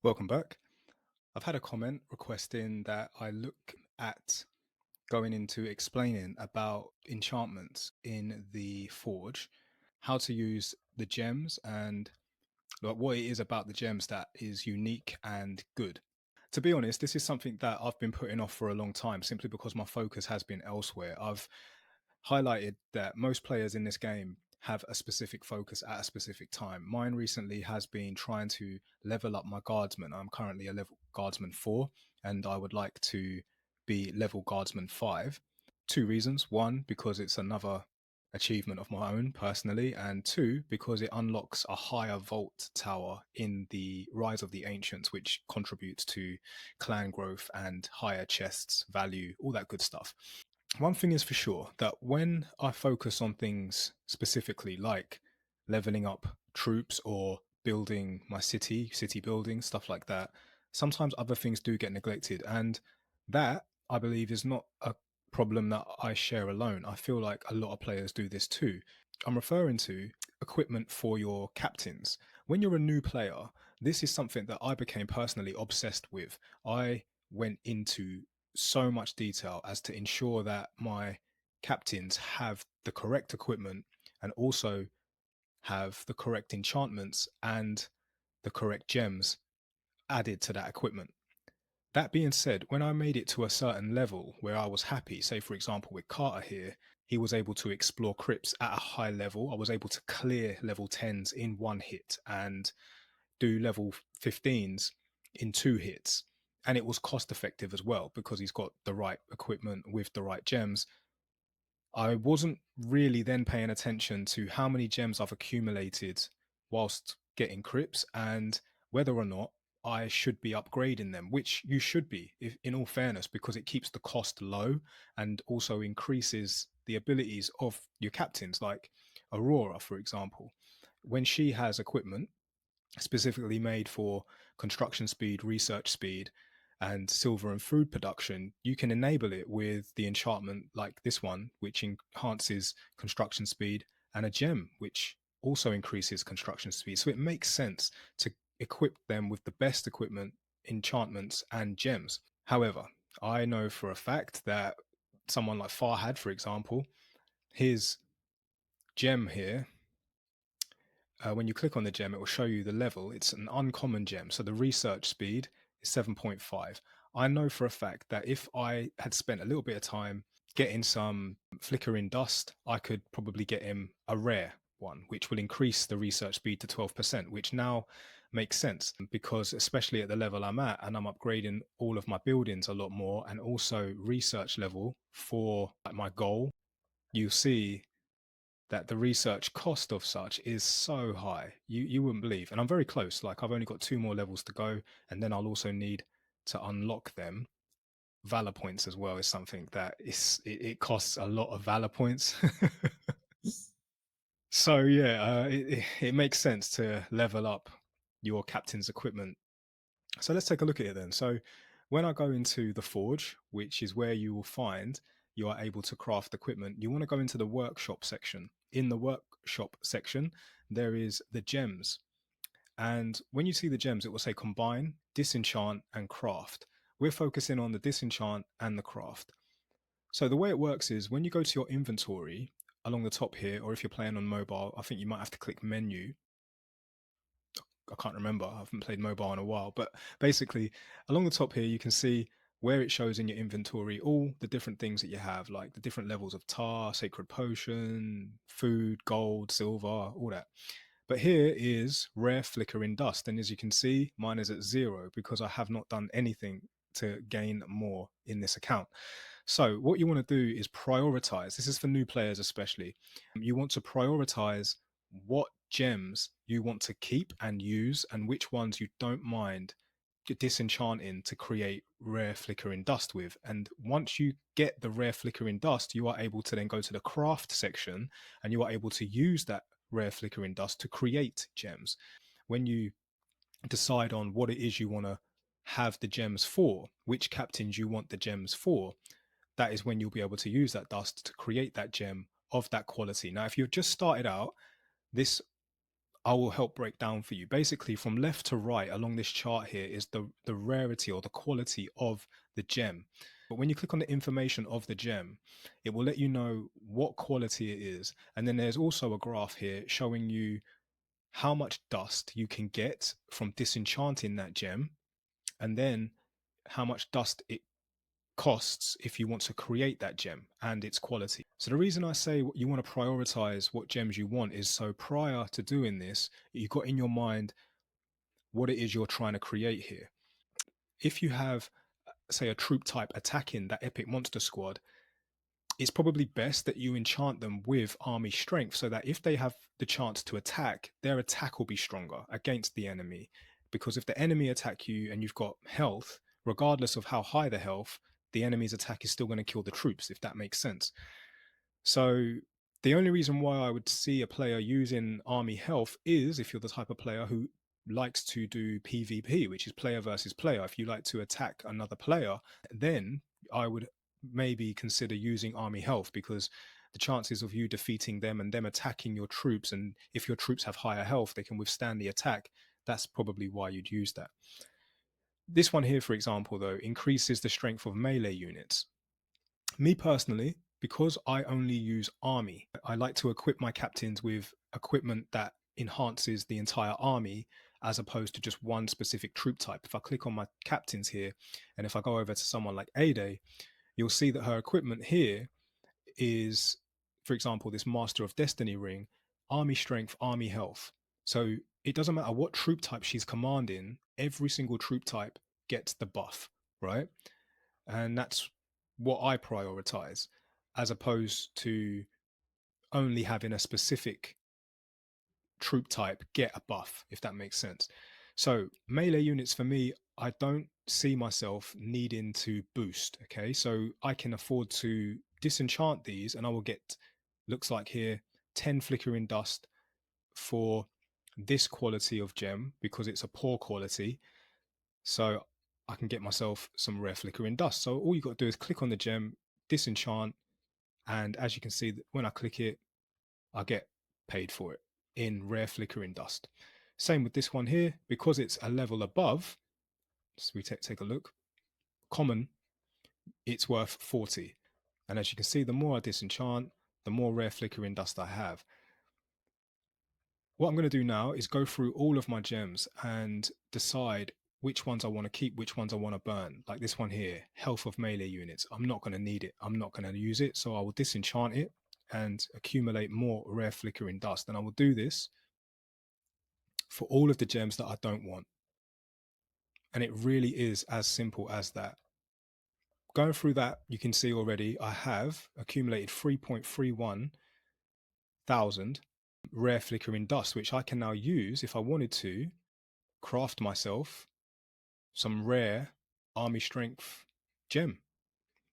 Welcome back. I've had a comment requesting that I look at going into explaining about enchantments in the Forge, how to use the gems, and like, what it is about the gems that is unique and good. To be honest, this is something that I've been putting off for a long time simply because my focus has been elsewhere. I've highlighted that most players in this game have a specific focus at a specific time. Mine recently has been trying to level up my guardsman. I'm currently a level guardsman 4 and I would like to be level guardsman 5. Two reasons. One, because it's another achievement of my own personally, and two, because it unlocks a higher vault tower in the Rise of the Ancients, which contributes to clan growth and higher chests value, all that good stuff. One thing is for sure that when I focus on things specifically like leveling up troops or building my city building, stuff like that, sometimes other things do get neglected. And that, I believe, is not a problem that I share alone. I feel like a lot of players do this too. I'm referring to equipment for your captains. When you're a new player, this is something that I became personally obsessed with. I went into so much detail as to ensure that my captains have the correct equipment and also have the correct enchantments and the correct gems added to that equipment. That being said, when I made it to a certain level where I was happy, say for example with Carter here, he was able to explore crypts at a high level. I was able to clear level 10s in one hit and do level 15s in two hits. And it was cost effective as well because he's got the right equipment with the right gems. I wasn't really then paying attention to how many gems I've accumulated whilst getting crypts and whether or not I should be upgrading them, which you should be, if, in all fairness, because it keeps the cost low and also increases the abilities of your captains, like Aurora, for example. When she has equipment, specifically made for construction speed, research speed, and silver and food production, you can enable it with the enchantment like this one, which enhances construction speed, and a gem, which also increases construction speed. So it makes sense to equip them with the best equipment, enchantments, and gems. However, I know for a fact that someone like Farhad, for example, his gem here, when you click on the gem, it will show you the level. It's an uncommon gem. So the research speed is 7.5. I know for a fact that if I had spent a little bit of time getting some flickering dust, I could probably get him a rare one, which will increase the research speed to 12%, which now makes sense because, especially at the level I'm at, and I'm upgrading all of my buildings a lot more, and also research level for like, my goal, you see that the research cost of such is so high. You wouldn't believe. And I'm very close. Like I've only got two more levels to go, and then I'll also need to unlock them. Valor points as well is something that it costs a lot of valor points. So yeah, it makes sense to level up your captain's equipment. So let's take a look at it then. So when I go into the forge, which is where you will find you are able to craft equipment, you want to go into the workshop section. In the workshop section, there is the gems. And when you see the gems, it will say combine, disenchant, and craft. We're focusing on the disenchant and the craft. So the way it works is when you go to your inventory along the top here, or if you're playing on mobile, I think you might have to click menu. I can't remember. I haven't played mobile in a while, but basically, along the top here, you can see where it shows in your inventory all the different things that you have, like the different levels of tar, sacred potion, food, gold, silver, all that. But here is rare flickering dust, and as you can see, mine is at 0 because I have not done anything to gain more in this account. So what you want to do is prioritize. This is for new players especially. You want to prioritize what gems you want to keep and use and which ones you don't mind disenchanting to create rare flickering dust with. And once you get the rare flickering dust, you are able to then go to the craft section and you are able to use that rare flickering dust to create gems. When you decide on what it is you want to have the gems for, which captains you want the gems for, that is when you'll be able to use that dust to create that gem of that quality. Now, if you've just started out, this I will help break down for you. Basically, from left to right along this chart here is the rarity or the quality of the gem. But when you click on the information of the gem, it will let you know what quality it is. And then there's also a graph here showing you how much dust you can get from disenchanting that gem, and then how much dust it costs if you want to create that gem and its quality. So the reason I say you want to prioritize what gems you want is so prior to doing this, you got in your mind what it is you're trying to create here. If you have, say, a troop type attacking that epic monster squad, it's probably best that you enchant them with army strength so that if they have the chance to attack, their attack will be stronger against the enemy. Because if the enemy attack you and you've got health, regardless of how high the health, the enemy's attack is still going to kill the troops, if that makes sense. So the only reason why I would see a player using army health is if you're the type of player who likes to do PvP, which is player versus player. If you like to attack another player, then I would maybe consider using army health, because the chances of you defeating them and them attacking your troops, and if your troops have higher health, they can withstand the attack. That's probably why you'd use that. This one here, for example, though, increases the strength of melee units. Me personally, because I only use army, I like to equip my captains with equipment that enhances the entire army as opposed to just one specific troop type. If I click on my captains here, and if I go over to someone like Ade, you'll see that her equipment here is, for example, this Master of Destiny ring, army strength, army health. So it doesn't matter what troop type she's commanding, every single troop type gets the buff, right? And that's what I prioritize, as opposed to only having a specific troop type get a buff, if that makes sense. So melee units for me, I don't see myself needing to boost. Okay, so I can afford to disenchant these, and I will get, looks like here, 10 flickering dust for this quality of gem because it's a poor quality. So I can get myself some rare flickering dust. So all you got to do is click on the gem, disenchant, and as you can see, when I click it, I get paid for it in rare flickering dust. Same with this one here, because it's a level above. So we take a look. Common, it's worth 40. And as you can see, the more I disenchant, the more rare flickering dust I have. What I'm going to do now is go through all of my gems and decide which ones I want to keep, which ones I want to burn. Like this one here, health of melee units. I'm not going to need it. I'm not going to use it. So I will disenchant it and accumulate more rare flickering dust. And I will do this for all of the gems that I don't want. And it really is as simple as that. Going through that, you can see already I have accumulated 3.31 thousand rare flickering dust, which I can now use if I wanted to craft myself some rare army strength gem.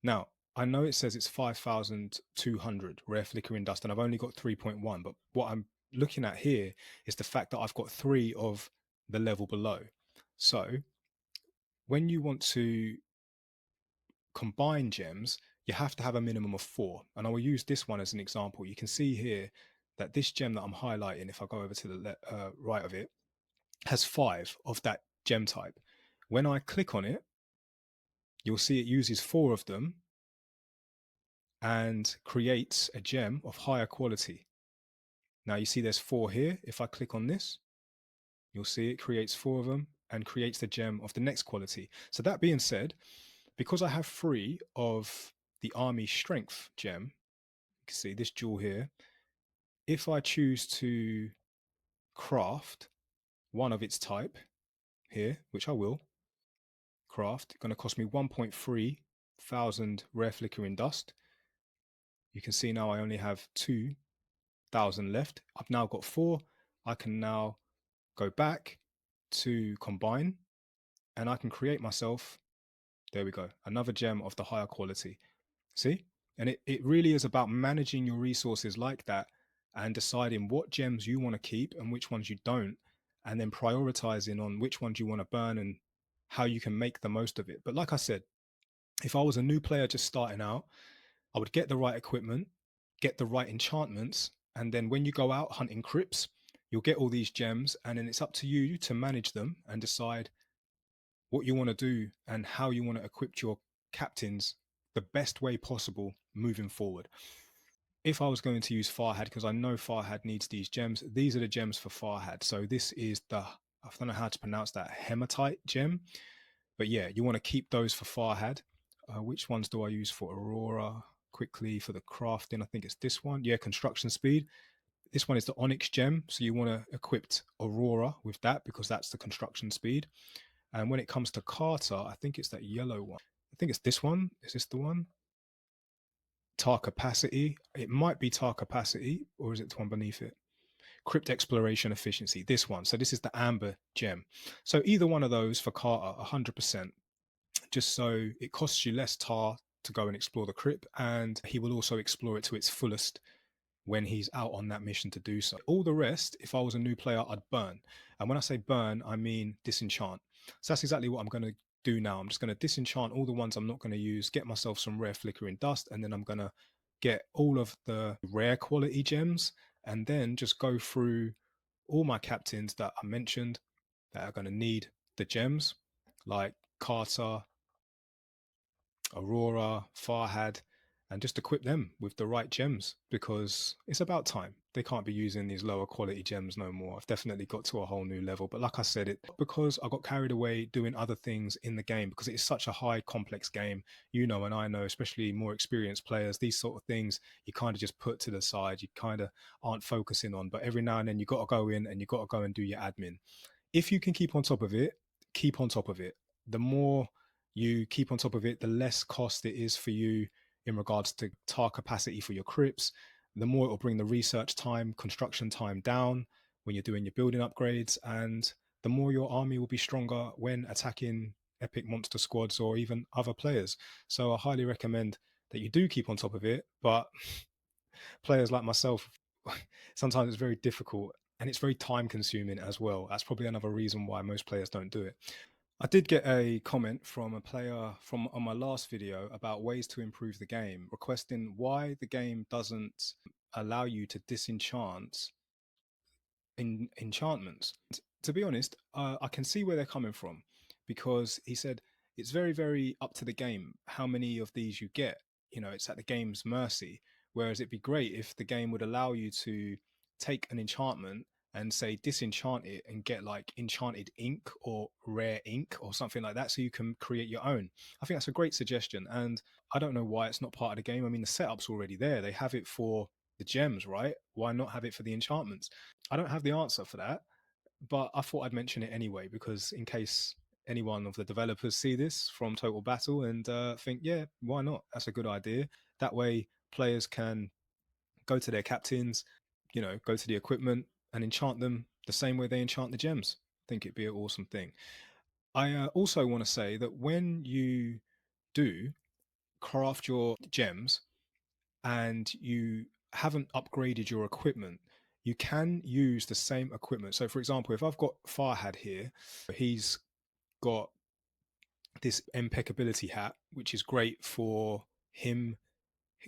Now, I know it says it's 5,200 rare flickering dust, and I've only got 3.1, but what I'm looking at here is the fact that I've got 3 of the level below. So when you want to combine gems, you have to have a minimum of 4. And I will use this one as an example. You can see here that this gem that I'm highlighting, if I go over to the right of it, has 5 of that gem type. When I click on it, you'll see it uses 4 of them and creates a gem of higher quality. Now you see there's 4 here. If I click on this, you'll see it creates 4 of them and creates the gem of the next quality. So that being said, because I have 3 of the army strength gem, you can see this jewel here, if I choose to craft one of its type here, which I will craft, going to cost me 1.3 thousand rare flickering dust. You can see now I only have 2,000 left. I've now got 4. I can now go back to combine and I can create myself, there we go, another gem of the higher quality. See? And it really is about managing your resources like that and deciding what gems you want to keep and which ones you don't, and then prioritizing on which ones you want to burn and how you can make the most of it. But like I said, if I was a new player just starting out, I would get the right equipment, get the right enchantments, and then when you go out hunting crypts, you'll get all these gems, and then it's up to you to manage them and decide what you want to do and how you want to equip your captains the best way possible moving forward. If I was going to use Farhad, because I know Farhad needs these gems, these are the gems for Farhad. So this is the, I don't know how to pronounce that, hematite gem. But yeah, you want to keep those for Farhad. Which ones do I use for Aurora? Quickly for the crafting, I think it's this one. Yeah, construction speed. This one is the Onyx gem. So you want to equip Aurora with that because that's the construction speed. And when it comes to Carter, I think it's that yellow one. I think it's this one. Is this the one? Tar capacity. It might be tar capacity, or is it the one beneath it? Crypt exploration efficiency. This one. So this is the amber gem. So either one of those for Carter, 100%. Just so it costs you less tar to go and explore the crypt, and he will also explore it to its fullest when he's out on that mission to do so. All the rest, if I was a new player, I'd burn. And when I say burn, I mean disenchant. So that's exactly what I'm going to do now. I'm just going to disenchant all the ones I'm not going to use, get myself some rare flickering dust, and then I'm going to get all of the rare quality gems, and then just go through all my captains that I mentioned that are going to need the gems, like Carter, Aurora, Farhad, and just equip them with the right gems because it's about time. They can't be using these lower quality gems no more. I've definitely got to a whole new level. But like I said, it because I got carried away doing other things in the game because it is such a high complex game, you know, and I know, especially more experienced players, these sort of things you kind of just put to the side. You kind of aren't focusing on. But every now and then you got to go in and you got to go and do your admin. If you can keep on top of it, keep on top of it. The more you keep on top of it, the less cost it is for you in regards to tar capacity for your crypts. The more it will bring the research time, construction time down when you're doing your building upgrades, and the more your army will be stronger when attacking epic monster squads or even other players. So I highly recommend that you do keep on top of it, but players like myself, sometimes it's very difficult and it's very time consuming as well. That's probably another reason why most players don't do it. I did get a comment from a player from on my last video about ways to improve the game, requesting why the game doesn't allow you to disenchant in enchantments. To be honest, I can see where they're coming from because he said it's very, very up to the game how many of these you get. You know, it's at the game's mercy. Whereas it'd be great if the game would allow you to take an enchantment and say disenchant it and get like enchanted ink or rare ink or something like that so you can create your own. I think that's a great suggestion. And I don't know why it's not part of the game. I mean, the setup's already there. They have it for the gems, right? Why not have it for the enchantments? I don't have the answer for that, but I thought I'd mention it anyway because in case any one of the developers see this from Total Battle and think, yeah, why not? That's a good idea. That way, players can go to their captains, you know, go to the equipment and enchant them the same way they enchant the gems. I think it'd be an awesome thing. I also want to say that when you do craft your gems, and you haven't upgraded your equipment, you can use the same equipment. So, for example, if I've got Farhad here, he's got this impeccability hat, which is great for him,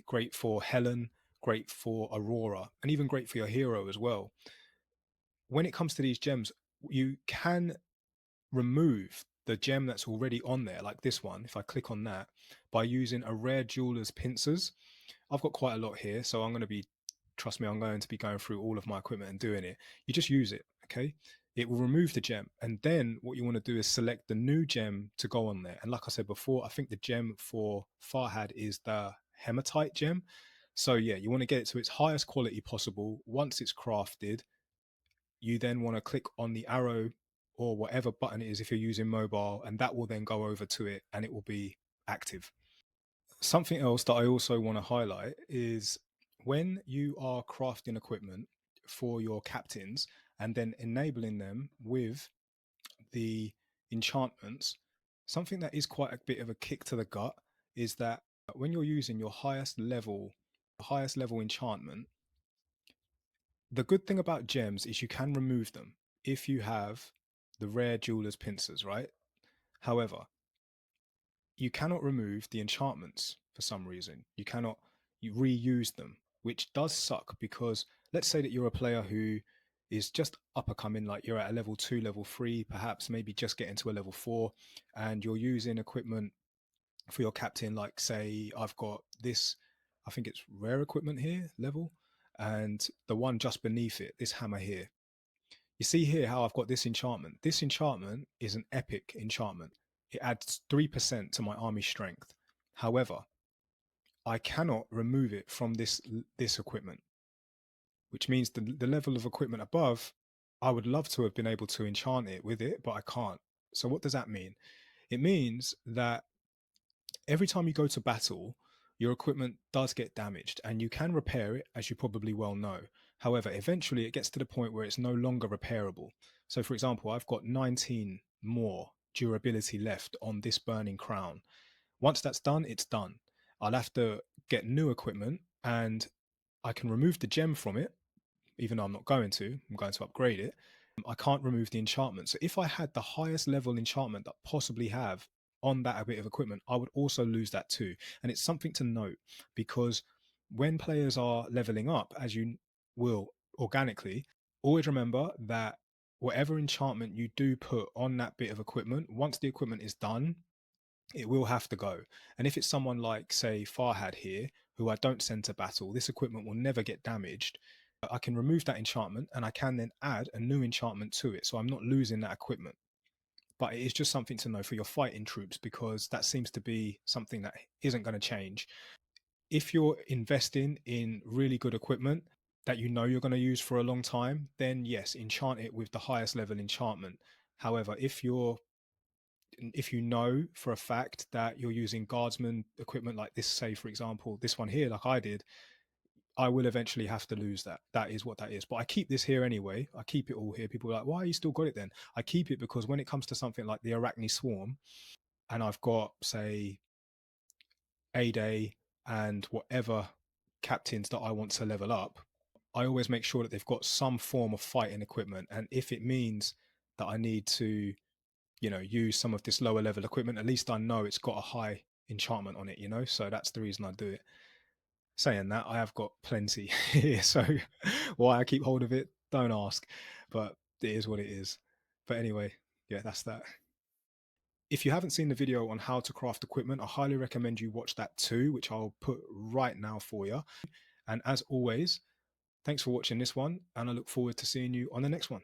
great for Helen, great for Aurora, and even great for your hero as well. When it comes to these gems, you can remove the gem that's already on there, like this one, if I click on that, by using a rare jeweler's pincers. I've got quite a lot here, so I'm going to be, trust me, I'm going to be going through all of my equipment and doing it. You just use it, okay? It will remove the gem. And then what you want to do is select the new gem to go on there. And like I said before, I think the gem for Farhad is the hematite gem. So yeah, you want to get it to its highest quality possible. Once it's crafted, you then want to click on the arrow or whatever button it is if you're using mobile, and that will then go over to it and it will be active. Something else that I also want to highlight is when you are crafting equipment for your captains and then enabling them with the enchantments, something that is quite a bit of a kick to the gut is that when you're using your highest level enchantment, the good thing about gems is you can remove them if you have the rare jeweler's pincers, right? However, you cannot remove the enchantments for some reason. You cannot you reuse them, which does suck because let's say that you're a player who is just up and coming, like you're at a level 2, level 3, perhaps maybe just getting to a level 4, and you're using equipment for your captain. Like, say, I've got this, I think it's rare equipment here, level, and the one just beneath it, this hammer here. You see here how I've got this enchantment. This enchantment is an epic enchantment. It adds 3% to my army strength. However, I cannot remove it from this equipment, which means the level of equipment above, I would love to have been able to enchant it with it, but I can't. So what does that mean? It means that every time you go to battle, your equipment does get damaged and you can repair it, as you probably well know. However, eventually it gets to the point where it's no longer repairable. So, for example, I've got 19 more durability left on this burning crown. Once that's done, it's done. I'll have to get new equipment and I can remove the gem from it, even though I'm not going to. I'm going to upgrade it. I can't remove the enchantment. So if I had the highest level enchantment that I possibly have on that bit of equipment, I would also lose that too. And it's something to note, because when players are leveling up, as you will organically, always remember that whatever enchantment you do put on that bit of equipment, once the equipment is done, it will have to go. And if it's someone like, say, Farhad here, who I don't send to battle, this equipment will never get damaged. I can remove that enchantment and I can then add a new enchantment to it. So I'm not losing that equipment. But it is just something to know for your fighting troops, because that seems to be something that isn't going to change. If you're investing in really good equipment that you know you're going to use for a long time, then yes, enchant it with the highest level enchantment. However, if you know for a fact that you're using guardsman equipment like this, say for example this one here, like I did, I will eventually have to lose that. That is what that is. But I keep this here anyway. I keep it all here. People are like, why you still got it then? I keep it because when it comes to something like the Arachne Swarm, and I've got, say, A Day and whatever captains that I want to level up, I always make sure that they've got some form of fighting equipment. And if it means that I need to, use some of this lower level equipment, at least I know it's got a high enchantment on it. So that's the reason I do it. Saying that, I have got plenty here, so why I keep hold of it, don't ask. But it is what it is. But anyway, yeah, that's that. If you haven't seen the video on how to craft equipment, I highly recommend you watch that too, which I'll put right now for you. And as always, thanks for watching this one, and I look forward to seeing you on the next one.